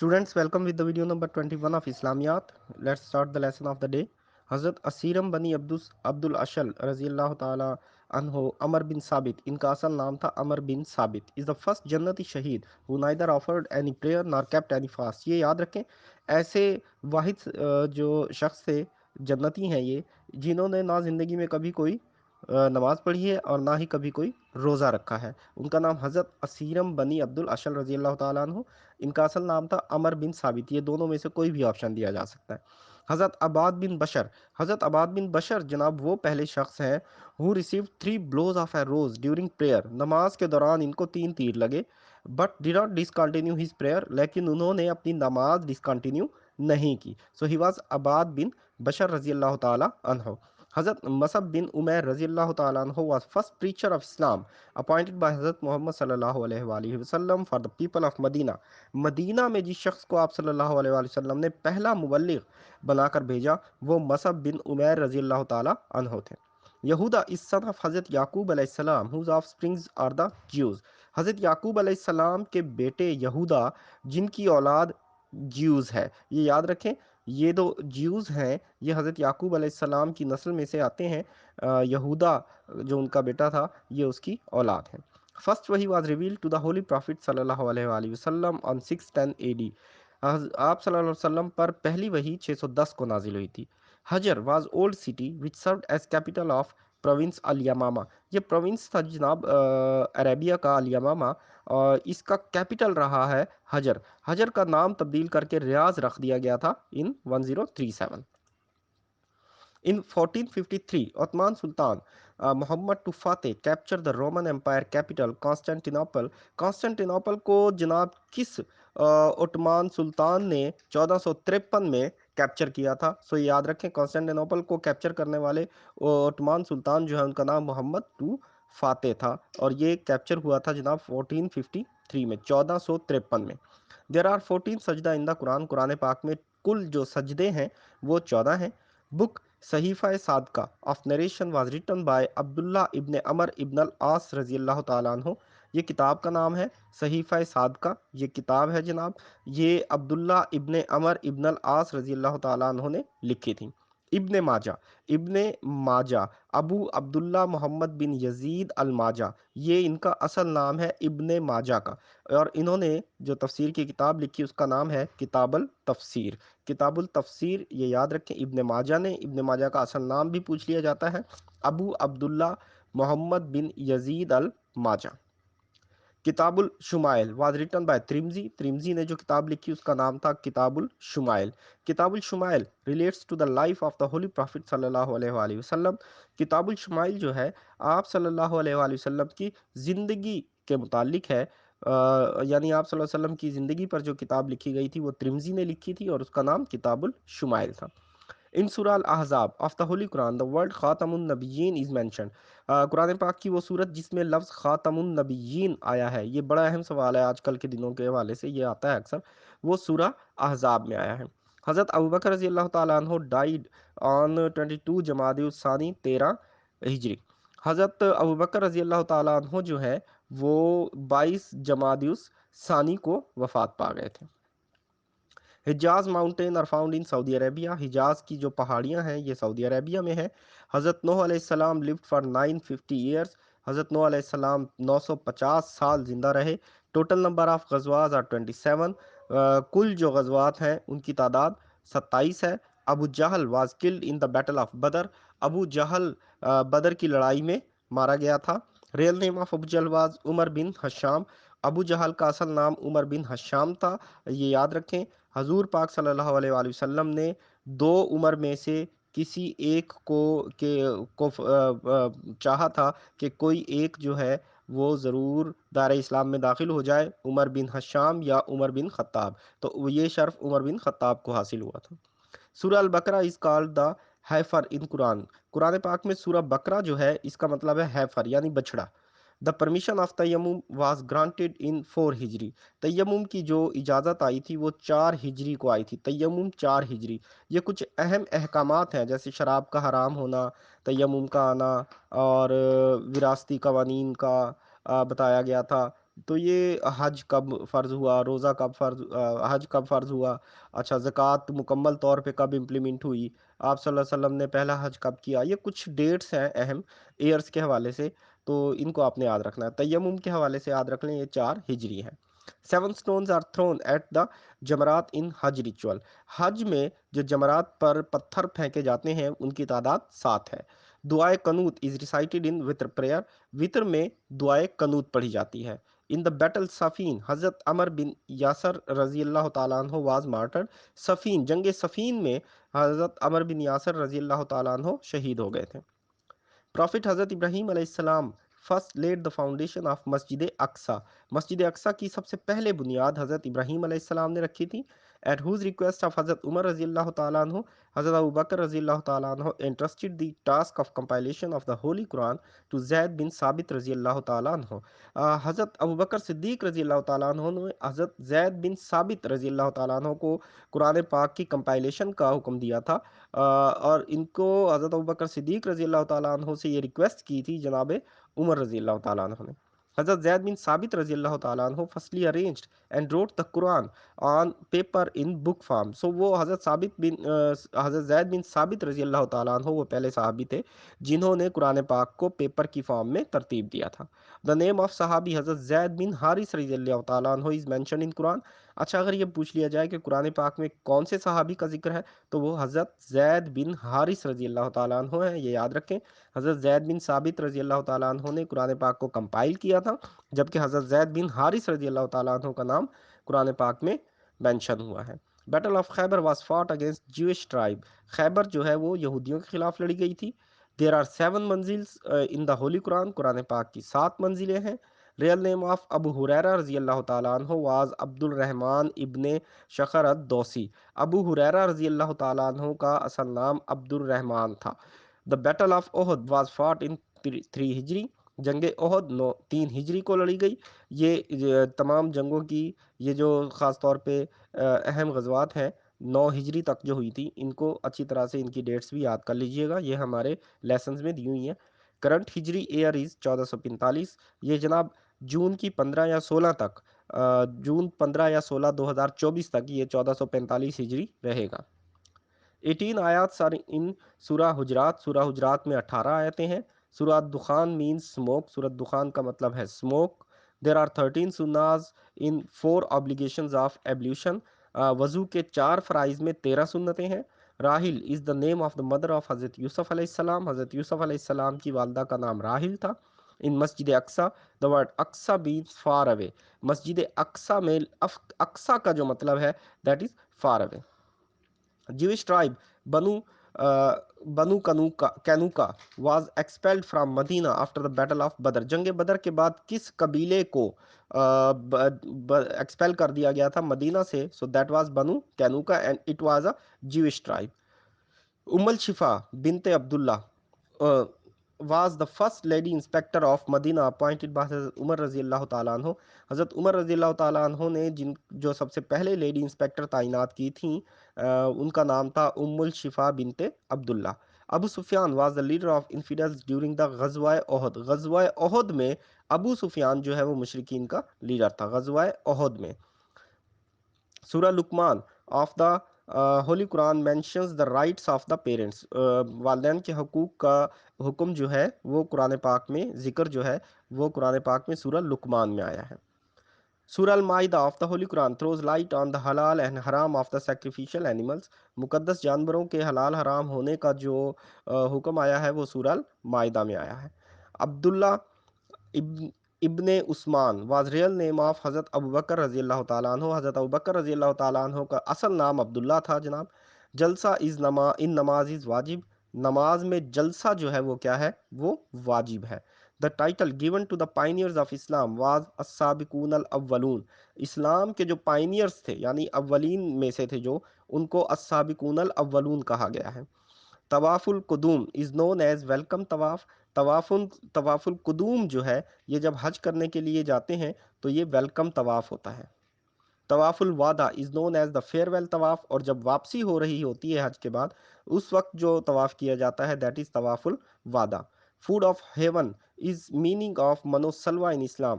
Students, welcome with the video number 21 of Islamiyat. Let's start the lesson of the day. حضرت اسیرم بنی عبدل اشل رضی اللہ تعالی عنہ عمر بن ثابت، ان کا اصل نام تھا عمر بن ثابت، is the first جنتی شہید who neither offered any prayer nor kept any fast. یہ یاد رکھیں، ایسے واحد جو شخص تھے جنتی ہیں یہ، جنہوں نے نہ زندگی میں کبھی کوئی نماز پڑھی ہے اور نہ ہی کبھی کوئی روزہ رکھا ہے. ان کا نام حضرت اسیرم بنی عبد الاشل رضی اللہ تعالیٰ عنہ، ان کا اصل نام تھا عمر بن ثابت. یہ دونوں میں سے کوئی بھی آپشن دیا جا سکتا ہے. حضرت عباد بن بشر، حضرت عباد بن بشر جناب وہ پہلے شخص ہیں who received 3 blows of arrows during prayer. نماز کے دوران ان کو 3 تیر لگے but did not discontinue his prayer. لیکن انہوں نے اپنی نماز ڈسکنٹینیو نہیں کی. So he was عباد بن بشر رضی اللہ تعالی عنہ. حضرت مصعب بن عمیر رضی اللہ تعالیٰ عنہ was first preacher of Islam appointed by حضرت محمد صلی اللہ علیہ وآلہ وسلم for the people of مدینہ. مدینہ میں جس شخص کو آپ صلی اللہ علیہ وآلہ وسلم نے پہلا مبلغ بنا کر بھیجا وہ مصعب بن عمیر رضی اللہ تعالیٰ عنہ تھے. یہودا is son of حضرت یعقوب علیہ السلام whose offsprings are the Jews. حضرت یعقوب علیہ السلام کے بیٹے یہودا جن کی اولاد جیوز ہے. یہ یاد رکھیں، یہ دو جیوز ہیں یہ حضرت یعقوب علیہ السلام کی نسل میں سے آتے ہیں. یہودا جو ان کا بیٹا تھا یہ اس کی اولاد ہے. فرسٹ وہی was reveal to the holy prophet صلی اللہ علیہ وآلہ وسلم آن 610 AD. آپ صلی اللہ علیہ وسلم پر پہلی وحی 610 کو نازل ہوئی تھی. Hajr was old city which served as capital of province Al Yamamah. یہ پروونس تھا جناب عربیہ کا الیمامہ، اور اس کا کیپٹل رہا ہے حجر. حجر کا نام تبدیل کر کے ریاض رکھ دیا گیا تھا in 1037. In 1453, Ottoman Sultan Muhammad two Fatih captured the Roman empire capital Constantinople. Constantinople کو جناب کس عثمان سلطان نے 1453 میں کیپچر کیا تھا؟ سو یاد رکھیں کانسٹینٹینوپل کو کیپچر کرنے والے عثمان سلطان جو ہے ان کا نام محمد ٹو فاتح تھا، اور یہ کیپچر ہوا تھا جناب 1453 میں 1453 میں. دیر آر 14 سجدہ ان دا قرآن. قرآن پاک میں کل جو سجدے ہیں وہ 14 ہیں. Book Sahifa Sadiqa of narration was written by Abdullah ibn Umar ابن العاص رضی اللہ تعالیٰ عنہ. یہ کتاب کا نام ہے صحیفہ صادقہ، یہ کتاب ہے جناب، یہ عبداللہ ابن عمر ابن العاص رضی اللہ تعالیٰ عنہ نے لکھی تھی. ابن ماجہ، ابن ماجہ ابو عبداللہ محمد بن یزید الماجہ، یہ ان کا اصل نام ہے ابن ماجہ کا، اور انہوں نے جو تفسیر کی کتاب لکھی اس کا نام ہے کتاب التفسیر. کتاب التفسیر یہ یاد رکھیں ابن ماجہ نے. ابن ماجہ کا اصل نام بھی پوچھ لیا جاتا ہے ابو عبداللہ محمد بن یزید الماجہ. کتاب الشمائل واز ریٹن بائی ترمزی. ترمزی نے جو کتاب لکھی اس کا نام تھا Kitab Al Shamail. Kitab Al Shamail relates to the life of the holy prophet صلی اللہ علیہ وآلہ وسلم. کتاب الشمائل جو ہے آپ صلی اللہ علیہ وآلہ وسلم کی زندگی کے متعلق ہے، یعنی آپ صلی اللہ علیہ وسلم کی زندگی پر جو کتاب لکھی گئی تھی وہ ترمزی نے لکھی تھی اور اس کا نام کتاب الشمائل تھا. In Surah Al Ahzab of the holy Quran the word Khatam Al Nabiyyin is mentioned. قرآن پاک کی وہ صورت جس میں لفظ خاتم النبیین آیا ہے، یہ بڑا اہم سوال ہے آج کل کے دنوں کے حوالے سے، یہ آتا ہے اکثر، وہ سورہ احزاب میں آیا ہے. حضرت ابوبکر رضی اللہ تعالیٰ عنہ ڈائیڈ آن 22 جمادی الثانی 13 ہجری. حضرت ابوبکر رضی اللہ تعالیٰ عنہ جو ہے وہ 22 جمادی الثانی کو وفات پا گئے تھے. Hijaz mountain are found in Saudi Arabia. Hijaz کی جو پہاڑیاں ہیں یہ سعودی عربیہ میں ہیں. حضرت نوح علیہ السلام lived for 950 years. حضرت نوح علیہ السلام 950 سال زندہ رہے. Total number of Ghazwat are 27. کل جو غزوات ہیں ان کی تعداد 27 ہے. Abu Jahl was killed in the battle of Badr. Abu Jahl Badr کی لڑائی میں مارا گیا تھا. Real name of Abu Jahl was Umar bin Hisham. Abu Jahl کا اصل نام عمر بن حشام تھا. یہ یاد رکھیں حضور پاک صلی اللہ علیہ وآلہ وسلم نے 2 عمر میں سے کسی ایک کو چاہا تھا کہ کوئی ایک جو ہے وہ ضرور دائرہ اسلام میں داخل ہو جائے، عمر بن حشام یا عمر بن خطاب، تو یہ شرف عمر بن خطاب کو حاصل ہوا تھا. سورہ البقرہ از کالڈ دا ہیفر ان قرآن. قرآن پاک میں سورہ بقرہ جو ہے اس کا مطلب ہے ہیفر یعنی بچھڑا. دا پرمیشن آف تیمم واز گرانٹیڈ ان 4 ہجری. تیمم کی جو اجازت آئی تھی وہ 4 ہجری کو آئی تھی. تیمم 4 ہجری. یہ کچھ اہم احکامات ہیں جیسے شراب کا حرام ہونا، تیمم کا آنا، اور وراثتی قوانین کا بتایا گیا تھا. تو یہ حج کب فرض ہوا، روزہ کب فرض، حج کب فرض ہوا، اچھا زکوٰۃ مکمل طور پہ کب امپلیمنٹ ہوئی، آپ صلی اللہ علیہ وسلم نے پہلا حج کب کیا، یہ کچھ ڈیٹس ہیں اہم ایئرس کے حوالے سے، تو ان کو آپ نے یاد رکھنا ہے۔ تیمم کے حوالے سے یاد رکھ لیں، یہ 4 ہجری ہے۔ 7 stones are thrown at the Jamarat in Hajj ritual, Hajj میں جو جمرات پر پتھر پھینکے جاتے ہیں ان کی تعداد 7 ہے۔ دعائے قنوت از ریسائٹڈ ان وطر پریئر، وطر میں دعائے قنوت پڑھی جاتی ہے۔ ان دا بیٹل صفین حضرت عمر بن یاسر رضی اللہ تعالیٰ عنہ واز مارٹرڈ، صفین جنگ صفین میں حضرت عمر بن یاسر رضی اللہ تعالیٰ عنہ شہید ہو گئے تھے۔ پروفٹ حضرت ابراہیم علیہ السلام first lead the foundation of مسجد اقصی، مسجد اقصی کی سب سے پہلے بنیاد حضرت ابراہیم علیہ السلام نے رکھی تھی۔ ایٹ ہوز ریکویسٹ آف حضرت عمر رضی اللہ تعالیٰ عنہ، حضرت ابوبکر رضی اللہ تعالیٰ عنہ entrusted the task of compilation of the holy Quran to Zaid bin Thabit رضی اللہ تعالیٰ عنہ، حضرت ابوبکر صدیق رضی اللہ تعالیٰ عنہ نے حضرت زید بن ثابت رضی اللہ تعالیٰ عنہ کو قرآن پاک کی کمپائلیشن کا حکم دیا تھا، اور ان کو حضرت ابوبکر صدیق رضی اللہ تعالیٰ عنہ سے یہ ریکویسٹ کی تھی جناب عمر رضی اللہ تعالیٰ عنہ نے۔ حضرت زید بن ثابت رضی اللہ تعالیٰ عنہ firstly arranged and wrote the Quran on paper in book form, so وہ حضرت زید بن ثابت رضی اللہ تعالیٰ عنہ وہ پہلے صحابی تھے جنہوں نے قرآن پاک کو پیپر کی فارم میں ترتیب دیا تھا۔ دا نیم آف صحابی حضرت زید بن حارث رضی اللہ تعالیٰ عنہ از مینشن ان قرآن۔ اچھا، اگر یہ پوچھ لیا جائے کہ قرآن پاک میں کون سے صحابی کا ذکر ہے تو وہ حضرت زید بن حارث رضی اللہ تعالیٰ عنہ ہیں، یہ یاد رکھیں۔ حضرت زید بن ثابت رضی اللہ تعالیٰ عنہ نے قرآن پاک کو کمپائل کیا تھا، جبکہ حضرت زید بن حارث رضی اللہ تعالیٰ عنہ کا نام قرآن پاک میں مینشن ہوا ہے۔ Battle of Khaibar was fought against Jewish tribe, Khaibar جو ہے وہ یہودیوں کے خلاف لڑی گئی تھی۔ There are 7 منزلز in the holy قرآن، قرآن پاک کی 7 منزلیں ہیں۔ ریئل نیم آف ابو ہریرہ رضی اللہ تعالیٰ عنہ واز عبد الرحمن ابن شخر الدوسی، ابو ہریرہ رضی اللہ تعالیٰ عنہ کا اصل نام عبد الرحمن تھا۔ The battle of Uhud was fought in 3 Hijri, جنگ احد 3 ہجری کو لڑی گئی۔ یہ تمام جنگوں کی یہ جو خاص طور پہ اہم غزوات ہیں 9 ہجری تک جو ہوئی تھی، ان کو اچھی طرح سے ان کی ڈیٹس بھی یاد کر لیجئے گا، یہ ہمارے لیسنز میں دی ہوئی ہیں۔ کرنٹ ہجری ایئر از 1445، یہ جناب جون کی 15 یا 16 تک، جون 15 یا 16 2024 تک یہ 1445 ہجری رہے گا۔ 18 آیات سر ان سورہ حجرات، سورہ حجرات میں 18 آیتیں ہیں۔ سورہ دخان مینز سموک، سورہ دخان کا مطلب ہے smoke. There are 13 sunnahs in 4 obligations of ablution, وضو کے 4 فرائض میں 13 سنتیں ہیں۔ Rahil is the name of the mother of حضرت یوسف علیہ السلام، حضرت یوسف علیہ السلام کی والدہ کا نام راحل تھا۔ In Masjid Aqsa, the word Aqsa means far away, Masjid Aqsa میں اقصی کا جو مطلب ہے that is far away. Jewish tribe Banu Qaynuqa was expelled from Madinah after the battle of Badr, جنگ بدر کے بعد کس قبیلے کو ایکسپیل کر دیا گیا تھا مدینہ سے؟ سو that was Banu Qaynuqa and it was a Jewish tribe. Umm Al Shifa bint Abdullah was the first lady inspector of Madinah appointed by حضرت عمر رضی اللہ تعالیٰ عنہ، حضرت عمر رضی اللہ تعالیٰ عنہ نے جو سب سے پہلے لیڈی انسپیکٹر تعینات کی تھیں ان کا نام تھا Umm Al Shifa bint Abdullah. Abu Sufyan was the leader of infidels during the Ghazwa Uhud, غزوہ احد میں ابو سفیان جو ہے وہ مشرکین کا لیڈر تھا غزوہ احد میں۔ Surah Luqman of the holy Quran mentions the rights of the parents, والدین کے حقوق کا حکم جو ہے وہ قرآن پاک میں ذکر جو ہے وہ قرآن پاک میں سورہ لقمان میں آیا ہے۔ Surah Al Maidah of the holy Quran throws light on the halal and حرام آف دا سیکریفیشل اینیملز، مقدس جانوروں کے حلال حرام ہونے کا جو حکم آیا ہے وہ سورہ المائدہ میں آیا ہے۔ عبداللہ ابن عثمان واز ریئل نیم آف حضرت ابوبکر رضی اللہ تعالیٰ عنہ، حضرت ابوبکر رضی اللہ تعالیٰ عنہ کا اصل نام عبداللہ تھا جناب۔ جلسہ ان نماز از واجب، نماز میں جلسہ جو ہے وہ کیا ہے؟ وہ واجب ہے۔ The title given to the pioneers of Islam was السابقون الاولون، اسلام کے جو پائنیئرز تھے یعنی اولین میں سے تھے جو، ان کو السابقون الاولون کہا گیا ہے۔ طواف القدوم از نون ایز ویلکم طواف، طواف القدوم جو ہے یہ جب حج کرنے کے لیے جاتے ہیں تو یہ ویلکم طواف ہوتا ہے۔ Tawaf Al Wida is known as the farewell tawaf, اور جب واپسی ہو رہی ہوتی ہے حج کے بعد اس وقت جو طواف کیا جاتا ہے دیٹ از طواف الوداع۔ Food of heaven is meaning of منو سلوا ان اسلام،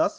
10